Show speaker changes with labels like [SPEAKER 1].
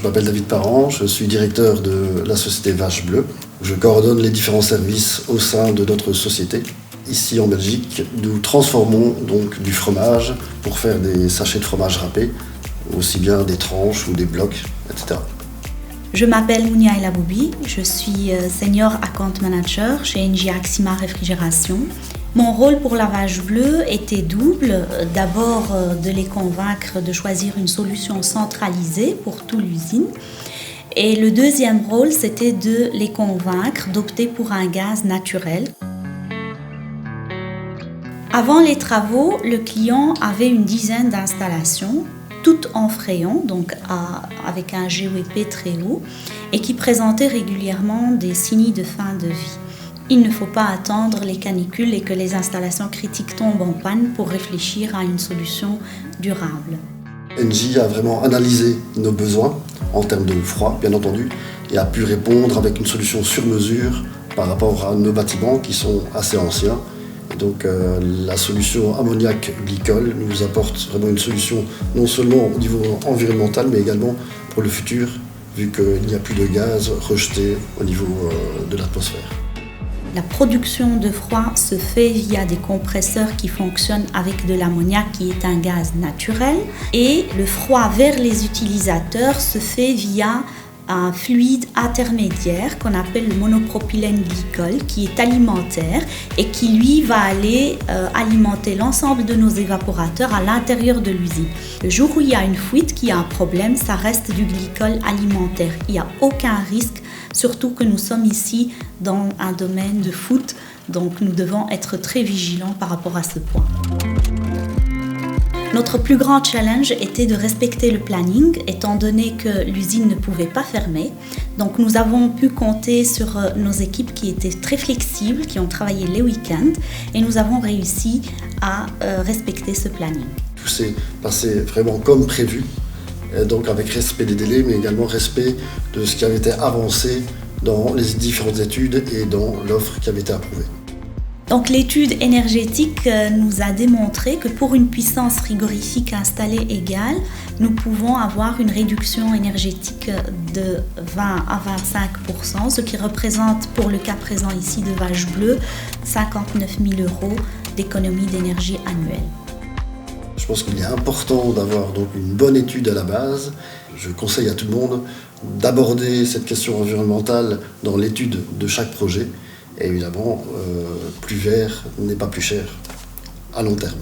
[SPEAKER 1] Je m'appelle David Parent, je suis directeur de la société Vache Bleue. Je coordonne les différents services au sein de notre société. Ici en Belgique, nous transformons donc du fromage pour faire des sachets de fromage râpé, aussi bien des tranches ou des blocs, etc.
[SPEAKER 2] Je m'appelle Mounia El Aboubi, je suis Senior Account Manager chez Engie Axima Réfrigération. Mon rôle pour la Vache Bleue était double. D'abord, de les convaincre de choisir une solution centralisée pour toute l'usine. Et le deuxième rôle, c'était de les convaincre d'opter pour un gaz naturel. Avant les travaux, le client avait une dizaine d'installations, toutes en fréon, donc avec un GOEP très haut, et qui présentaient régulièrement des signes de fin de vie. Il ne faut pas attendre les canicules et que les installations critiques tombent en panne pour réfléchir à une solution durable.
[SPEAKER 1] Engie a vraiment analysé nos besoins en termes de froid, bien entendu, et a pu répondre avec une solution sur mesure par rapport à nos bâtiments qui sont assez anciens. Et donc la solution ammoniac-glycol nous apporte vraiment une solution non seulement au niveau environnemental, mais également pour le futur, vu qu'il n'y a plus de gaz rejeté au niveau de l'atmosphère.
[SPEAKER 2] La production de froid se fait via des compresseurs qui fonctionnent avec de l'ammoniac qui est un gaz naturel et le froid vers les utilisateurs se fait via un fluide intermédiaire qu'on appelle le monopropylène glycol qui est alimentaire et qui lui va aller alimenter l'ensemble de nos évaporateurs à l'intérieur de l'usine. Le jour où il y a une fuite, qu'il y a un problème, ça reste du glycol alimentaire. Il n'y a aucun risque, surtout que nous sommes ici dans un domaine de food, donc nous devons être très vigilants par rapport à ce point. Notre plus grand challenge était de respecter le planning, étant donné que l'usine ne pouvait pas fermer. Donc nous avons pu compter sur nos équipes qui étaient très flexibles, qui ont travaillé les week-ends, et nous avons réussi à respecter ce planning.
[SPEAKER 1] Tout s'est passé vraiment comme prévu, donc avec respect des délais, mais également respect de ce qui avait été avancé dans les différentes études et dans l'offre qui avait été approuvée.
[SPEAKER 2] Donc l'étude énergétique nous a démontré que pour une puissance frigorifique installée égale, nous pouvons avoir une réduction énergétique de 20 à 25%, ce qui représente pour le cas présent ici de Vache Bleue 59 000 € d'économie d'énergie annuelle.
[SPEAKER 1] Je pense qu'il est important d'avoir donc une bonne étude à la base. Je conseille à tout le monde d'aborder cette question environnementale dans l'étude de chaque projet. Et évidemment, plus vert n'est pas plus cher à long terme.